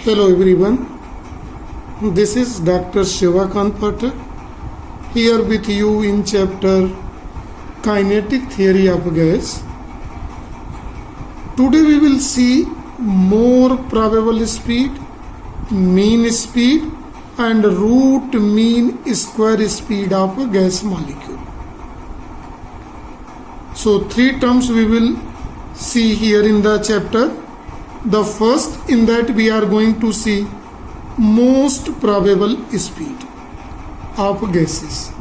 Hello everyone, this is Dr. Shivakant Pathak here with you in chapter Kinetic Theory of Gas. Today we will see more probable speed, mean speed and root mean square speed of a gas molecule. So three terms we will see here in the chapter. The first, in that we are going to see most probable speed of gases.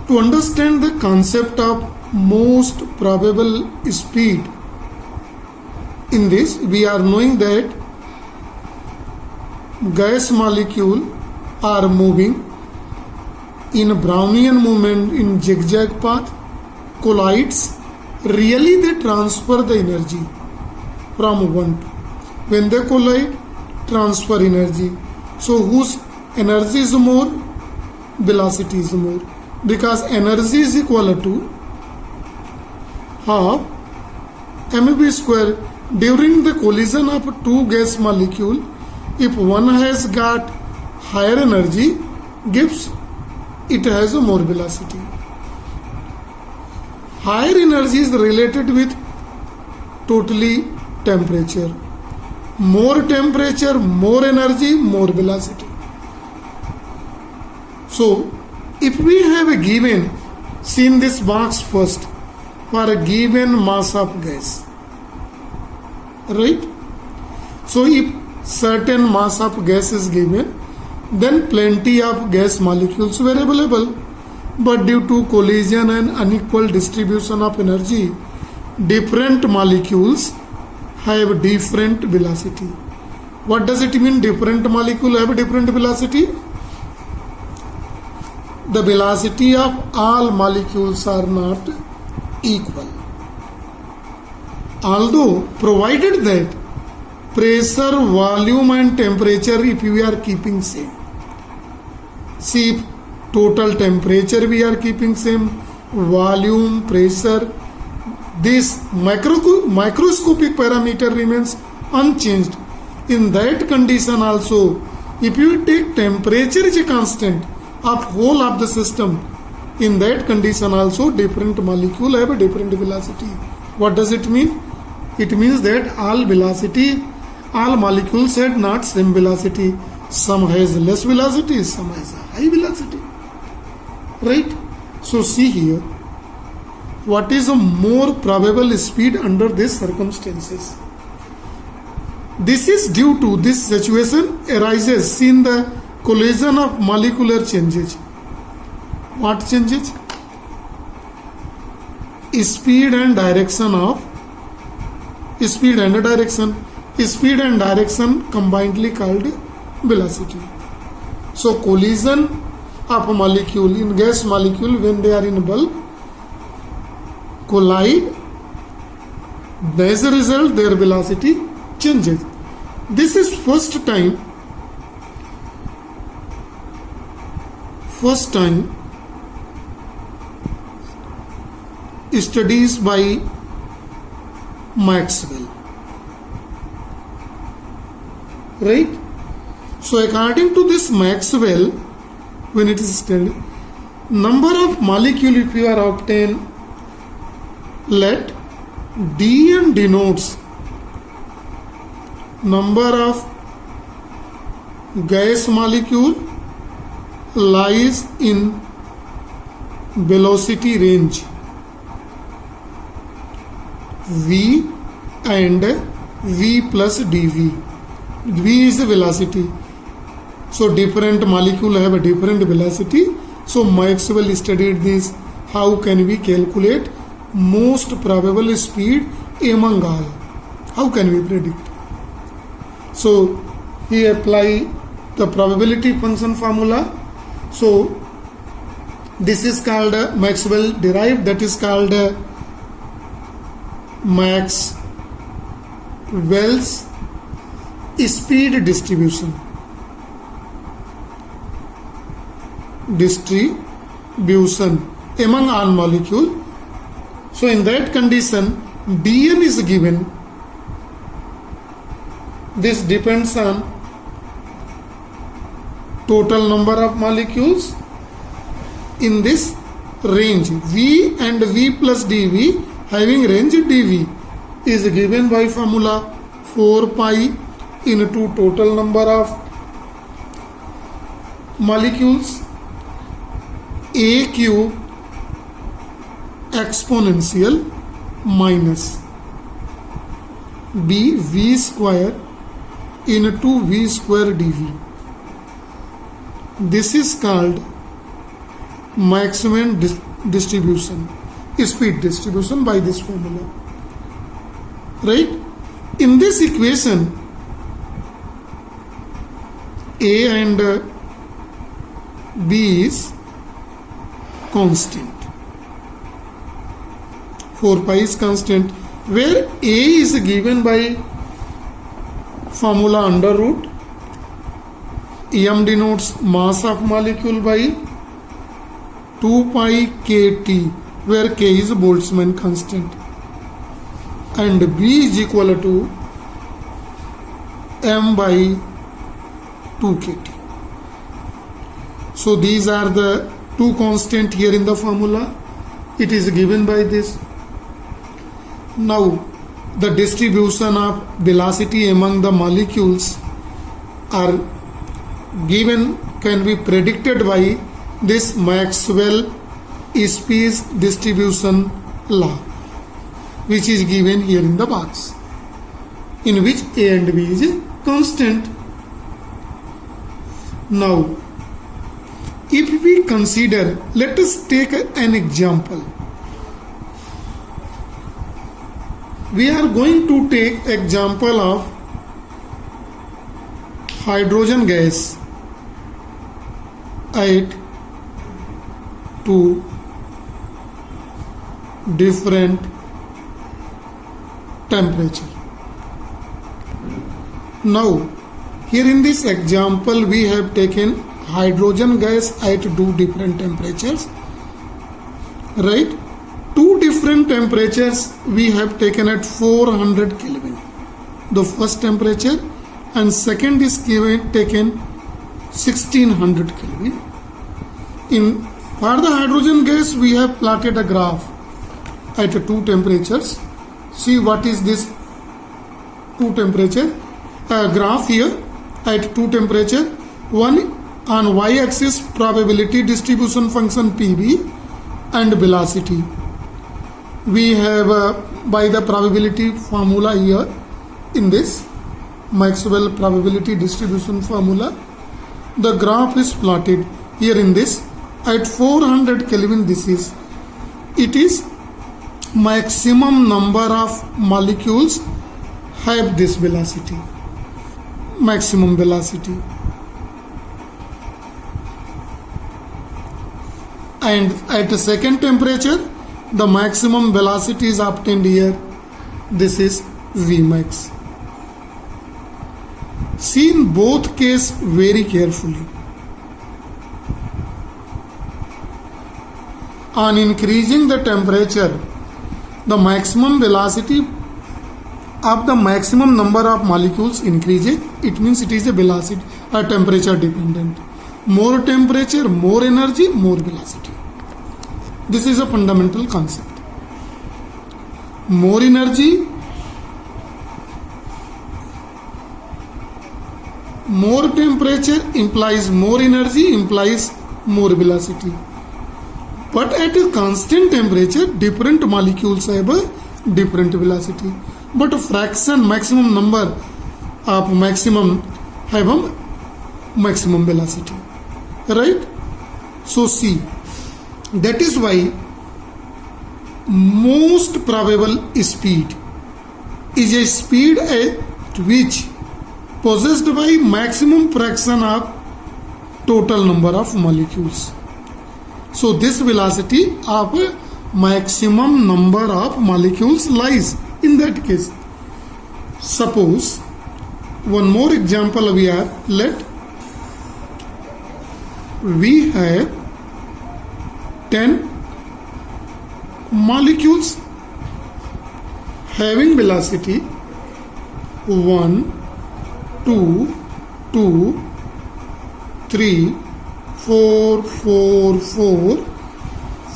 To understand the concept of most probable speed, in this we are knowing that gas molecules are moving in Brownian movement in zigzag path, collides. Really they transfer the energy from one to. When they collide, transfer energy. So whose energy is more? Velocity is more. Because energy is equal to half mv square. During the collision of two gas molecules, if one has got higher energy, gives it has a more velocity. Higher energy is related with totally temperature. More temperature, more energy, more velocity. So, if we have a given, see in this box first, for a given mass of gas, right? So, if certain mass of gas is given, then plenty of gas molecules were available. But due to collision and unequal distribution of energy, different molecules have different velocity. What does it mean different molecules have different velocity? The velocity of all molecules are not equal. Although provided that pressure, volume and temperature if we are keeping same. See, if total temperature we are keeping same, volume, pressure, this microscopic parameter remains unchanged. In that condition also, if you take temperature is a constant of whole of the system, in that condition also different molecule have a different velocity. What does it mean? It means that all molecules had not same velocity. Some has less velocity, some has a high velocity. Right? So see here, what is a more probable speed under these circumstances? This is due to this situation arises in the collision of molecular changes. What changes? Speed and direction of speed and direction. Speed and direction combinedly called velocity. So collision of a molecule in gas molecule when they are in bulk collide, as a result their velocity changes. This is first time studies by Maxwell, right? So according to this Maxwell, when it is studied, number of molecule if you are obtained, let dm denotes number of gas molecule lies in velocity range v and v plus dv. V is the velocity. So different molecule have a different velocity. So Maxwell studied this. How can we calculate most probable speed among all? How can we predict? So he apply the probability function formula. So this is called Maxwell derived, that is called Maxwell's speed distribution among all molecule. So in that condition dm is given This depends on total number of molecules in this range. V and V plus dV having range dV is given by formula 4 pi into total number of molecules A cube exponential minus B V square into V square dV. This is called maximum distribution, speed distribution by this formula. Right? In this equation, A and B is constant. 4 pi is constant, where A is given by formula under root. M denotes mass of molecule by 2 pi kT, where K is Boltzmann constant, and B is equal to M by 2 kT. So these are the two constant here in the formula. It is given by this. Now the distribution of velocity among the molecules are given, can be predicted by this Maxwell speed distribution law, which is given here in the box, in which A and B is constant. Now if we consider, let us take an example. We are going to take example of hydrogen gas at two different temperature. Now here in this example we have taken hydrogen gas at two different temperatures, right? Two different temperatures we have taken at 400 Kelvin, the first temperature, and second is taken 1600 Kelvin. For the hydrogen gas we have plotted a graph at two temperatures. See what is this two temperature graph here at two temperature. One on y-axis probability distribution function PV and velocity. We have by the probability formula here in this Maxwell probability distribution formula, the graph is plotted here in this at 400 Kelvin. It is maximum number of molecules have this velocity, maximum velocity. And at the second temperature, the maximum velocity is obtained here. This is Vmax. See in both cases very carefully. On increasing the temperature, the maximum velocity of the maximum number of molecules increases. It means it is a velocity, a temperature dependent. More temperature, more energy, more velocity. This is a fundamental concept. More energy, more temperature implies more energy, implies more velocity. But at a constant temperature, different molecules have a different velocity. But a fraction, maximum number of maximum have a maximum velocity. Right? So see, that is why most probable speed is a speed at which possessed by maximum fraction of total number of molecules. So this velocity of maximum number of molecules lies in that case. Suppose one more example we are, we have 10 molecules having velocity 1, 2, 2, 3, 4, 4, 4,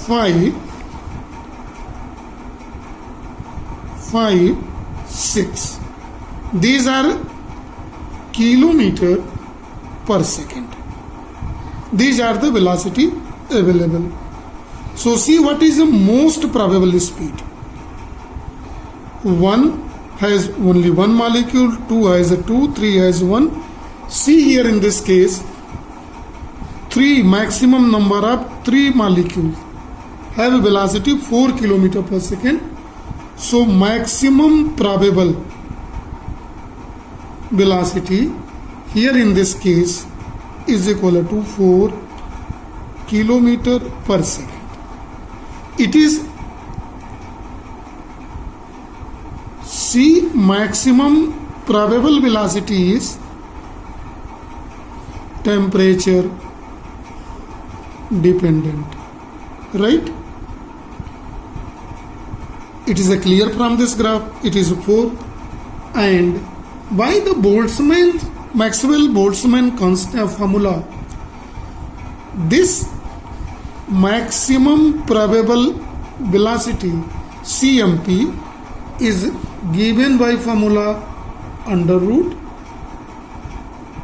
5, 5, 6. These are kilometer per second. These are the velocity available. So see what is the most probable speed. 1 has only one molecule, 2 has a 2, 3 has 1. See here in this case, 3 maximum number of 3 molecules have a velocity 4 km per second. So maximum probable velocity here in this case is equal to 4 km per second. It is C maximum probable velocity is temperature dependent, right? It is a clear from this graph. It is 4. And by the Maxwell-Boltzmann constant formula, this maximum probable velocity CMP is given by formula under root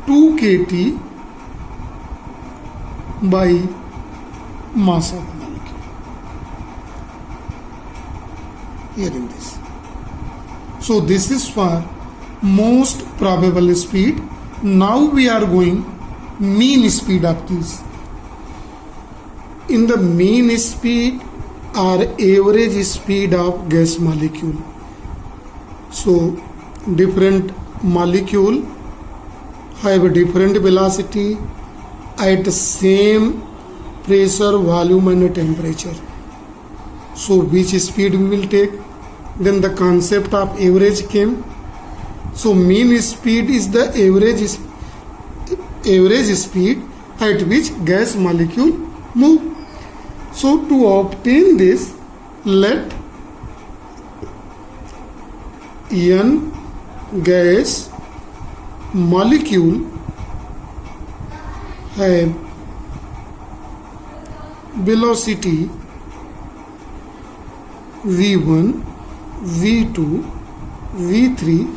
2 kT by mass of molecule. Here in this. So this is for most probable speed. Now we are going mean speed of this. In the mean speed or average speed of gas molecule. So different molecule have a different velocity at the same pressure, volume and temperature. So which speed we will take? Then the concept of average came. So mean speed is the average speed at which gas molecule move. So to obtain this, let n gas molecule have velocity v1, v2, v3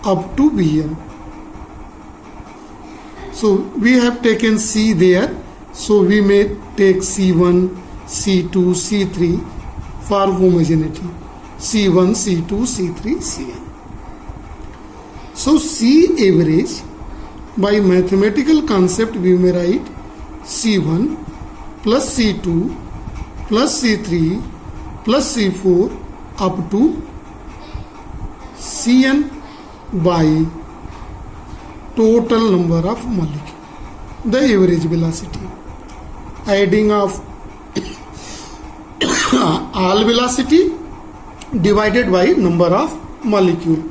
up to vn. So we have taken C there, so we may take C1, C2, C3 for homogeneity. C1, C2, C3, Cn. So C average, by mathematical concept we may write C1 plus C2 plus C3 plus C4 up to Cn by total number of molecules, the average velocity. Adding of all velocity divided by number of molecule.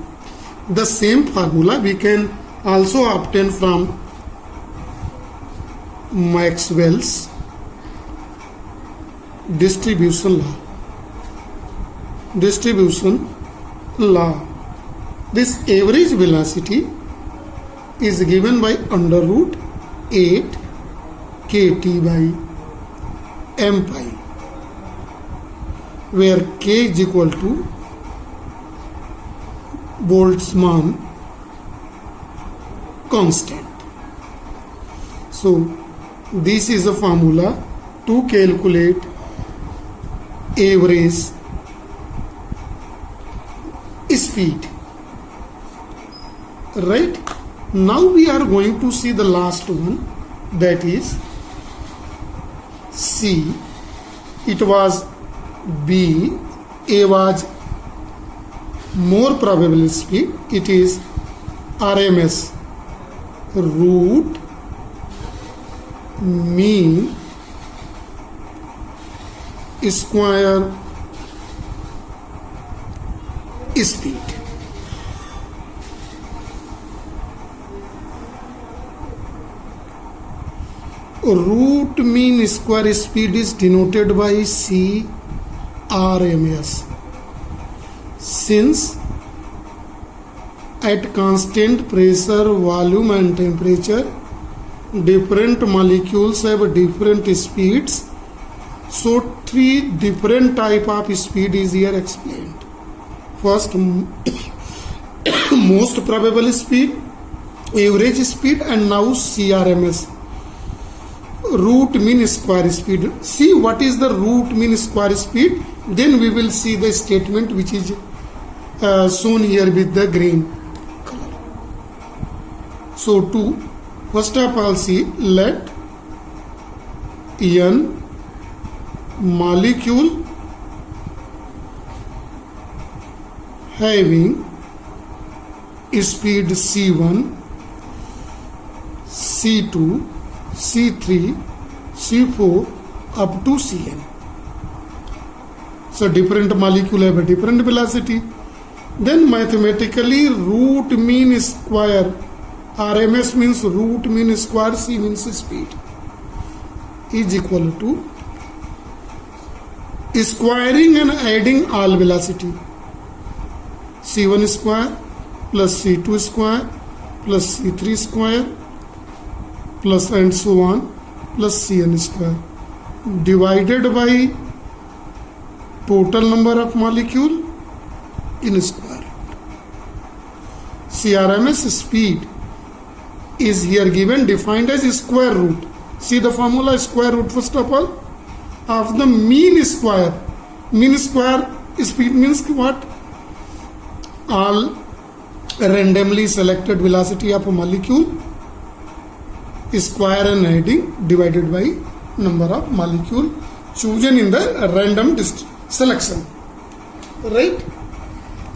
The same formula we can also obtain from Maxwell's distribution law. This average velocity is given by under root 8 kT by m pi, where k is equal to Boltzmann constant. So this is a formula to calculate average speed, right? Now we are going to see the last one, that is C. It was B. A was more probable speed. It is RMS, root mean square speed. Root mean square speed is denoted by C RMS. Since at constant pressure, volume and temperature, different molecules have different speeds. So three different type of speed is here explained. First, most probable speed, average speed, and now CRMS, root mean square speed. See what is the root mean square speed, then we will see the statement which is shown here with the green color. So to first of all see, let n molecule having speed C1, C2, C3, C4 up to Cn. So different molecule have a different velocity. Then mathematically root mean square, RMS means root mean square, C means speed, is equal to squaring and adding all velocity. C1 square plus C2 square plus C3 square plus and so on plus Cn square divided by total number of molecule in square root. CRMS speed is here given, defined as square root. See the formula, square root first of all of the mean square. Mean square speed means what? All randomly selected velocity of a molecule, square and adding divided by number of molecule chosen in the random selection, right?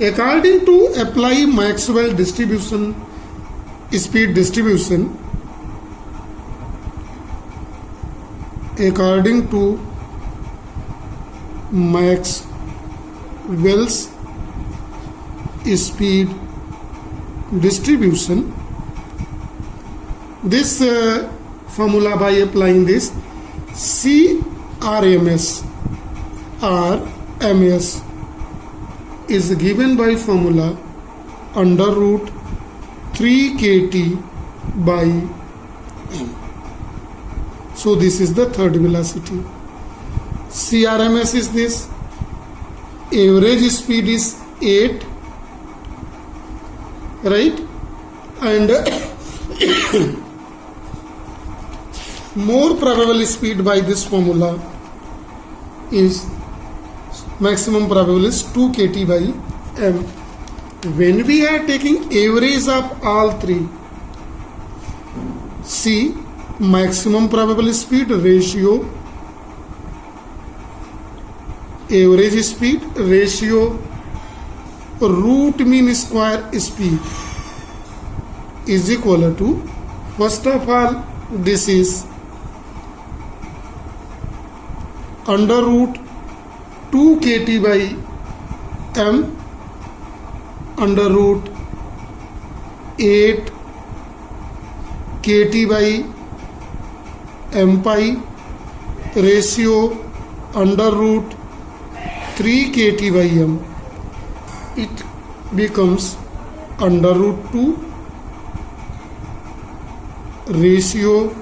According to apply Maxwell distribution, speed distribution, according to Maxwell's speed distribution, this formula, by applying this CRMS or MS is given by formula under root 3 kT by m. So this is the third velocity. CRMS is this, average speed is 8, right? And more probable speed by this formula is maximum probable is 2 kT by m. When we are taking average of all three, see maximum probable speed ratio, average speed ratio, root mean square speed is equal to, first of all this is under root 2 kT by m under root 8 kT by m pi ratio under root 3 kT by m. It becomes under root 2 ratio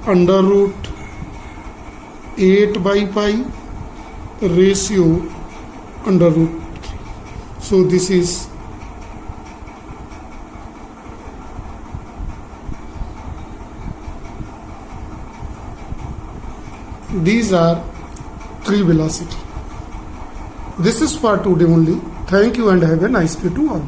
under root 8 by pi ratio under root 3. So this is these are three velocity. This is for today only. Thank you and have a nice day to all.